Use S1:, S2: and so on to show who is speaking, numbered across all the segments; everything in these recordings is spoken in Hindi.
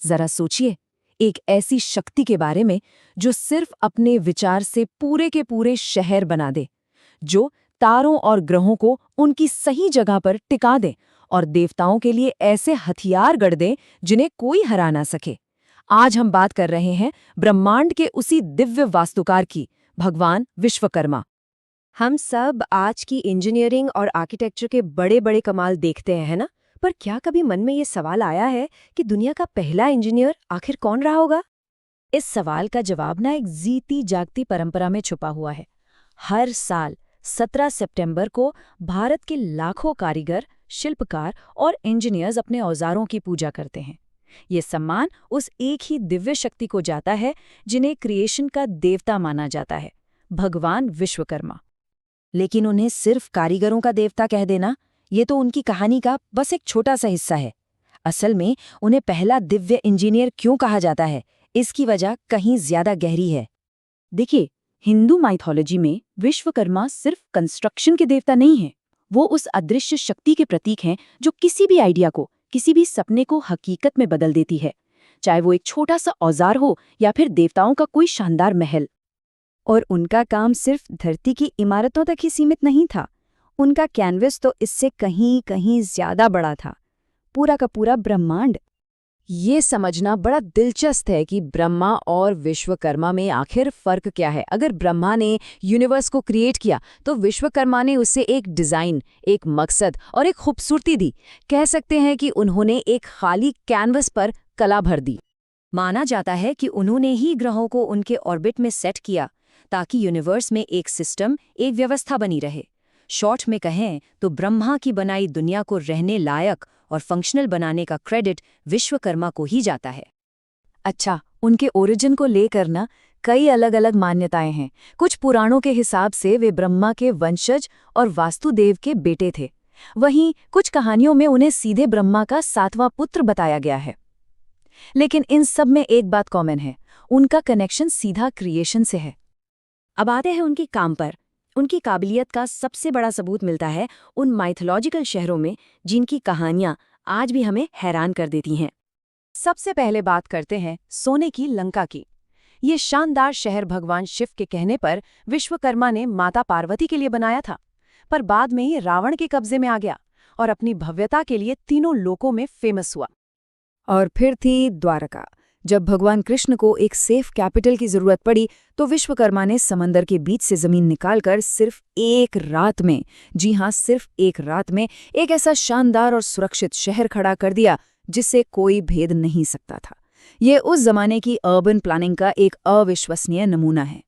S1: जरा सोचिए, एक ऐसी शक्ति के बारे में जो सिर्फ अपने विचार से पूरे के पूरे शहर बना दे, जो तारों और ग्रहों को उनकी सही जगह पर टिका दे और देवताओं के लिए ऐसे हथियार गढ़ दे जिन्हें कोई हरा ना सके। आज हम बात कर रहे हैं ब्रह्मांड के उसी दिव्य वास्तुकार की, भगवान विश्वकर्मा।
S2: हम सब आज की इंजीनियरिंग और आर्किटेक्चर के बड़े बड़े कमाल देखते हैं, है ना? पर क्या कभी मन में ये सवाल आया है कि दुनिया का पहला इंजीनियर आखिर कौन रहा होगा?
S1: इस सवाल का जवाब ना एक जीती जागती परंपरा में छुपा हुआ है। हर साल 17 सितंबर को भारत के लाखों कारीगर, शिल्पकार और इंजीनियर्स अपने औजारों की पूजा करते हैं। ये सम्मान उस एक ही दिव्य शक्ति को जाता है जिन्हें क्रिएशन का देवता माना जाता है, भगवान विश्वकर्मा। लेकिन उन्हें सिर्फ कारीगरों का देवता कह देना, ये तो उनकी कहानी का बस एक छोटा सा हिस्सा है। असल में उन्हें पहला दिव्य इंजीनियर क्यों कहा जाता है, इसकी वजह कहीं ज्यादा गहरी है। देखिए, हिंदू माइथोलॉजी में विश्वकर्मा सिर्फ कंस्ट्रक्शन के देवता नहीं हैं। वो उस अदृश्य शक्ति के प्रतीक हैं जो किसी भी आइडिया को, किसी भी सपने को हकीकत में बदल देती है, चाहे वो एक छोटा सा औजार हो या फिर देवताओं का कोई शानदार महल।
S2: और उनका काम सिर्फ धरती की इमारतों तक ही सीमित नहीं था। उनका कैनवस तो इससे कहीं कहीं ज्यादा बड़ा था, पूरा का पूरा ब्रह्मांड।
S1: ये समझना बड़ा दिलचस्प है कि ब्रह्मा और विश्वकर्मा में आखिर फर्क क्या है। अगर ब्रह्मा ने यूनिवर्स को क्रिएट किया तो विश्वकर्मा ने उससे एक डिजाइन, एक मकसद और एक खूबसूरती दी। कह सकते हैं कि उन्होंने एक खाली कैनवस पर कला भर दी। माना जाता है कि उन्होंने ही ग्रहों को उनके ऑर्बिट में सेट किया ताकि यूनिवर्स में एक सिस्टम, एक व्यवस्था बनी रहे। शॉर्ट में कहें तो ब्रह्मा की बनाई दुनिया को रहने लायक और फंक्शनल बनाने का क्रेडिट विश्वकर्मा को ही जाता है। अच्छा, उनके ओरिजिन को लेकर ना कई अलग अलग मान्यताएं हैं। कुछ पुराणों के हिसाब से वे ब्रह्मा के वंशज और वास्तुदेव के बेटे थे। वहीं कुछ कहानियों में उन्हें सीधे ब्रह्मा का 7वां पुत्र बताया गया है। लेकिन इन सब में एक बात कॉमन है, उनका कनेक्शन सीधा क्रिएशन से है। अब आते हैं उनके काम पर। उनकी काबिलियत का सबसे बड़ा सबूत मिलता है उन माइथोलॉजिकल शहरों में जिनकी कहानियां आज भी हमें हैरान कर देती हैं। सबसे पहले बात करते हैं सोने की लंका की। ये शानदार शहर भगवान शिव के कहने पर विश्वकर्मा ने माता पार्वती के लिए बनाया था, पर बाद में ये रावण के कब्जे में आ गया और अपनी भव्यता के लिए तीनों लोकों में फेमस हुआ। और फिर थी द्वारका। जब भगवान कृष्ण को एक सेफ कैपिटल की जरूरत पड़ी तो विश्वकर्मा ने समंदर के बीच से जमीन निकालकर सिर्फ एक रात में, जी हां सिर्फ एक रात में, एक ऐसा शानदार और सुरक्षित शहर खड़ा कर दिया जिससे कोई भेद नहीं सकता था। ये उस जमाने की अर्बन प्लानिंग का एक अविश्वसनीय नमूना है।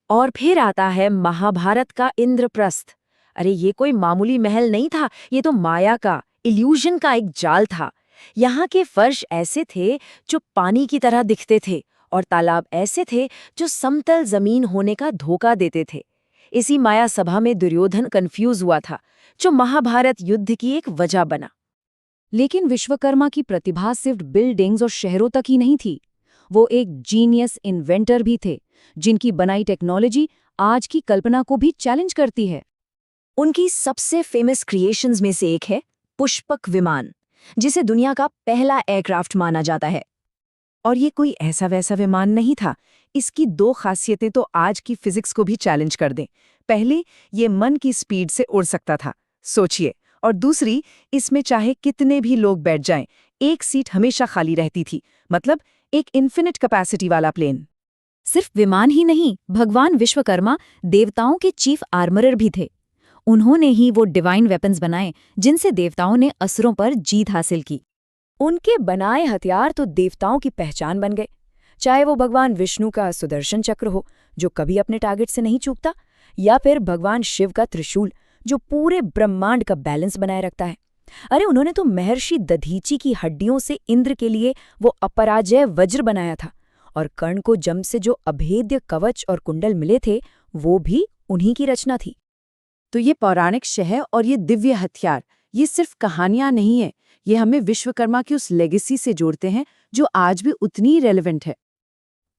S1: और फिर आता है महाभारत का इंद्रप्रस्थ। अरे ये कोई मामूली महल नहीं था, ये तो माया का, इल्यूजन का एक जाल था। यहाँ के फर्श ऐसे थे जो पानी की तरह दिखते थे और तालाब ऐसे थे जो समतल जमीन होने का धोखा देते थे। इसी माया सभा में दुर्योधन कंफ्यूज हुआ था, जो महाभारत युद्ध की एक वजह बना। लेकिन विश्वकर्मा की प्रतिभा सिर्फ बिल्डिंग्स और शहरों तक ही नहीं थी। वो एक जीनियस इन्वेंटर भी थे, जिनकी बनाई टेक्नोलॉजी आज की कल्पना को भी चैलेंज करती है। उनकी सबसे फेमस क्रिएशंस में से एक है पुष्पक विमान, जिसे दुनिया का पहला एयरक्राफ्ट माना जाता है। और ये कोई ऐसा वैसा विमान नहीं था। इसकी दो खासियतें तो आज की फिजिक्स को भी चैलेंज कर दें। पहली, ये मन की स्पीड से उड़ सकता था, सोचिए। और दूसरी, इसमें चाहे कितने भी लोग बैठ जाएं, एक सीट हमेशा खाली रहती थी। मतलब एक इन्फिनिट कैपेसिटी वाला प्लेन। सिर्फ विमान ही नहीं, भगवान विश्वकर्मा देवताओं के चीफ आर्मरर भी थे। उन्होंने ही वो डिवाइन वेपन्स बनाए जिनसे देवताओं ने असुरों पर जीत हासिल की। उनके बनाए हथियार तो देवताओं की पहचान बन गए, चाहे वो भगवान विष्णु का सुदर्शन चक्र हो जो कभी अपने टारगेट से नहीं चूकता, या फिर भगवान शिव का त्रिशूल जो पूरे ब्रह्मांड का बैलेंस बनाए रखता है। अरे उन्होंने तो महर्षि दधीची की हड्डियों से इंद्र के लिए वो अपराजय वज्र बनाया था, और कर्ण को जम से जो अभेद्य कवच और कुंडल मिले थे वो भी उन्हीं की रचना थी। तो ये पौराणिक शहर और ये दिव्य हथियार, ये सिर्फ कहानियां नहीं है, ये हमें विश्वकर्मा की उस लेगेसी से जोड़ते हैं जो आज भी उतनी रेलेवेंट है।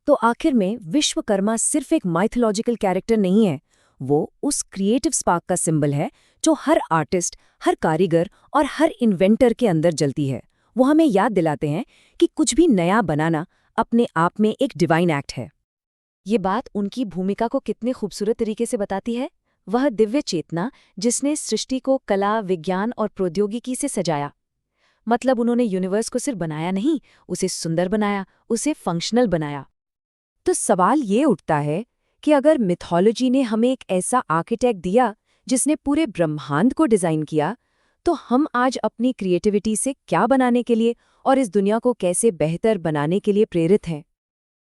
S1: तो आखिर में विश्वकर्मा सिर्फ एक माइथोलॉजिकल कैरेक्टर नहीं है, वो उस क्रिएटिव स्पार्क का सिंबल है जो हर आर्टिस्ट, हर कारीगर और हर इन्वेंटर के अंदर जलती है।
S2: वो हमें याद दिलाते हैं कि कुछ भी नया बनाना अपने आप में एक डिवाइन एक्ट है।
S1: ये बात उनकी भूमिका को कितने खूबसूरत तरीके से बताती है। वह दिव्य चेतना जिसने सृष्टि को कला, विज्ञान और प्रौद्योगिकी से सजाया। मतलब उन्होंने यूनिवर्स को सिर्फ बनाया नहीं, उसे सुंदर बनाया, उसे फंक्शनल बनाया।
S2: तो सवाल ये उठता है कि अगर मिथोलॉजी ने हमें एक ऐसा आर्किटेक्ट दिया जिसने पूरे ब्रह्मांड को डिजाइन किया, तो हम आज अपनी क्रिएटिविटी से क्या बनाने के लिए और इस दुनिया को कैसे बेहतर बनाने के लिए प्रेरित हैं?